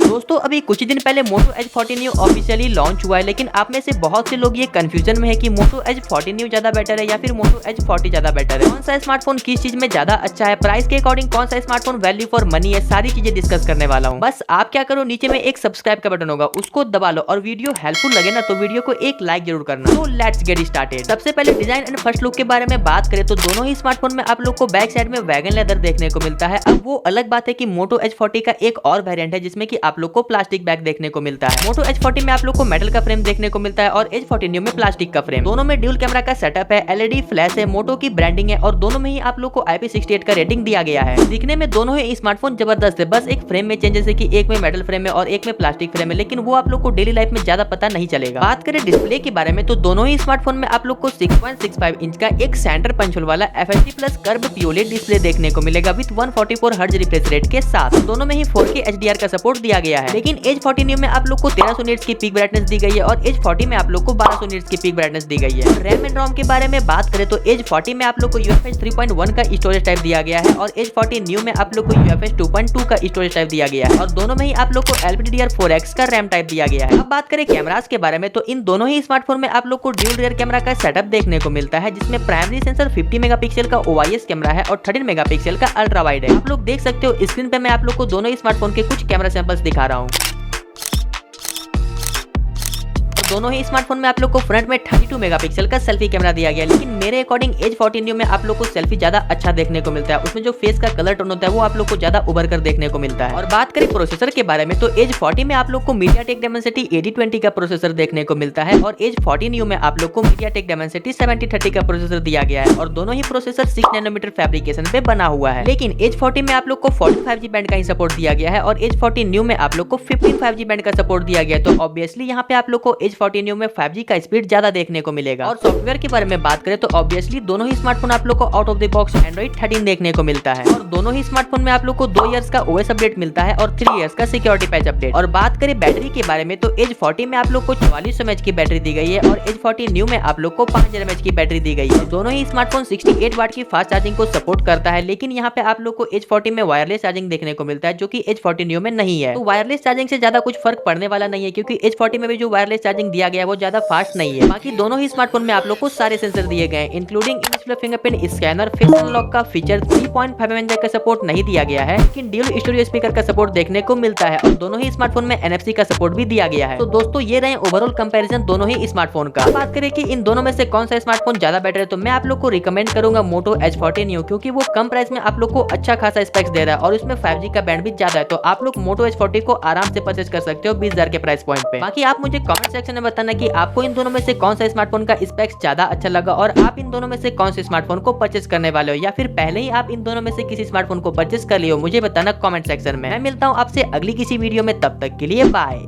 दोस्तों अभी कुछ दिन पहले Moto Edge 14 Neo officially launch हुआ है, लेकिन आप में से बहुत से लोग ये कंफ्यूजन में है कि Moto Edge 14 Neo ज्यादा बेटर है या फिर Moto Edge 40 ज्यादा बेटर है। कौन सा स्मार्टफोन किस चीज में ज्यादा अच्छा है, प्राइस के अकॉर्डिंग कौन सा स्मार्टफोन वैल्यू फॉर मनी है, सारी चीजें डिस्कस करने वाला हूँ। बस आप क्या करो, नीचे में एक सब्सक्राइब का बटन होगा, उसको दबा लो और वीडियो हेल्पफुल लगे ना तो वीडियो को एक लाइक जरूर करना। तो लेट्स गेट स्टार्टेड। सबसे पहले डिजाइन एंड फर्स्ट लुक के बारे में बात करें तो दोनों ही स्मार्टफोन में आप लोग को बैक साइड में वैगन लेदर देखने को मिलता है। अब वो अलग बात है कि Moto Edge 40 का एक और वेरिएंट है जिसमें कि आप लोग को प्लास्टिक बैक देखने को मिलता है। Moto Edge 40 में आप लोग को मेटल का फ्रेम देखने को मिलता है और Edge 40 Neo में प्लास्टिक का फ्रेम। दोनों में ड्यूल कैमरा का सेटअप है, एलईडी फ्लैश है, मोटो की ब्रांडिंग है और दोनों में ही आप लोग को IP68 का रेटिंग दिया गया है। दिखने में दोनों ही स्मार्टफोन जबरदस्त है, बस एक फ्रेम में चेंजेस है कि एक में मेटल फ्रेम है और एक में प्लास्टिक फ्रेम है, लेकिन वो आप लोग को डेली लाइफ में ज्यादा पता नहीं चलेगा। बात करें डिस्प्ले के बारे में तो दोनों ही स्मार्टफोन में आप लोग को 6.65 इंच का एक सेंटर पंच होल वाला FHD plus curve POLED display देखने को मिलेगा विद 144 हर्ट्ज रिफ्रेश रेट के साथ। दोनों में ही 4K HDR का सपोर्ट दिया गया है। लेकिन Edge 40 Neo में आप लोग को 1300 निट्स की पीक ब्राइटनेस दी गई है और Edge 40 में आप लोग को 1200 निट्स की पीक ब्राइटनेस दी गई है। रैम एंड रोम के बारे में बात करें तो Edge 40 में आप लोग को UFS 3.1 का स्टोरेज टाइप दिया गया है और Edge 40 Neo में आप लोग को UFS 2.2 का स्टोरेज टाइप दिया गया है और दोनों में ही आप लोग को LPDDR4X का रैम टाइप दिया गया है। अब बात करें कैमरास के बारे में तो इन दोनों ही स्मार्टफोन में आप लोग को ड्यूल रियर कैमरा का सेटअप देखने को मिलता है, जिसमें प्राइमरी सेंसर 50 मेगापिक्सल का OIS कैमरा है और 13 मेगापिक्सल का अल्ट्रा वाइड है। आप लोग देख सकते हो स्क्रीन पे मैं आप लोग को दोनों ही स्मार्टफोन के कुछ कैमरा सैंपल्स दिखा रहा हूँ। दोनों ही स्मार्टफोन में आप लोग को फ्रंट में 32 मेगापिक्सल का सेल्फी कैमरा दिया गया है, लेकिन मेरे अकॉर्डिंग Edge 40 Neo में आप लोग को सेल्फी ज्यादा अच्छा देखने को मिलता है। उसमें जो फेस का कलर टोन होता है वो आप लोग को ज्यादा उभर कर देखने को मिलता है। और बात करें प्रोसेसर के बारे में तो Edge 40 में आप लोग को MediaTek Dimensity 8020 का प्रोसेसर देखने को मिलता है और Edge 40 Neo में आप लोग को MediaTek Dimensity 7030 का प्रोसेसर दिया गया है और दोनों ही प्रोसेसर 6 नैनोमीटर फैब्रिकेशन पे बना हुआ है। लेकिन Edge 40 में आप लोग को 14 5G बैंड का ही सपोर्ट दिया गया है और Edge 40 Neo में आप लोग को 15 5G बैंड का सपोर्ट दिया गया है। तो ऑब्वियसली यहाँ पे आप लोग को Edge 40 Neo में 5G का स्पीड ज्यादा देखने को मिलेगा। और सॉफ्टवेयर के बारे में बात करें तो ऑब्वियसली दोनों ही स्मार्टफोन आप लोग को out of the box Android 13 देखने को मिलता है और दोनों ही स्मार्टफोन में आप लोग को 2 इयर्स का OS अपडेट मिलता है और 3 इयर्स का सिक्योरिटी पैच अपडेट। और बात करें बैटरी के बारे में तो Edge 40 में आप लोग को 4400 mAh की बैटरी दी गई है और Edge 40 Neo में आप लोग को 5000 mAh की बैटरी दी गई है। दोनों ही स्मार्टफोन 68 वाट की फास्ट चार्जिंग को सपोर्ट करता है, लेकिन यहाँ पे आप लोग को Edge 40 में वायरलेस चार्जिंग देखने को मिलता है जो कि Edge 40 Neo में नहीं है। तो वायरलेस चार्जिंग से ज्यादा कुछ फर्क पड़ने वाला नहीं है क्योंकि Edge 40 में भी जो वायरलेस चार्जिंग दिया गया है वो ज्यादा फास्ट नहीं है। बाकी दोनों ही स्मार्टफोन में आप लोग को सारे सेंसर दिए गए हैं including display fingerprint scanner, face unlock का फीचर, 3.5 mm जैक का सपोर्ट नहीं दिया गया है, लेकिन ड्यूल स्टूडियो स्पीकर का सपोर्ट देखने को मिलता है और दोनों ही स्मार्टफोन में NFC का सपोर्ट भी दिया गया है। तो दोस्तों ये रहे ओवरऑल कंपैरिजन दोनों ही स्मार्टफोन का। बात करें कि इन दोनों में से कौन सा स्मार्टफोन ज्यादा बेटर है तो मैं आप लोग को रिकमेंड करूंगा Moto Edge 40 Neo, क्योंकि वो कम प्राइस में आप लोग को अच्छा खासा स्पेक्स दे रहा है और उसमें 5G का बैंड भी ज्यादा है। तो आप लोग Moto Edge 40 को आराम से परचेज कर सकते हो 20,000 के प्राइस पॉइंट पे। बाकी आप मुझे कमेंट सेक्शन में बताना कि आपको इन दोनों में से कौन सा स्मार्टफोन का स्पेक्स ज्यादा अच्छा लगा और आप इन दोनों में से कौन से स्मार्टफोन को परचेस करने वाले हो या फिर पहले ही आप इन दोनों में से किसी स्मार्टफोन को परचेस कर लियो, मुझे बताना कमेंट सेक्शन में। मैं मिलता हूँ आपसे अगली किसी वीडियो में, तब तक के लिए बाय।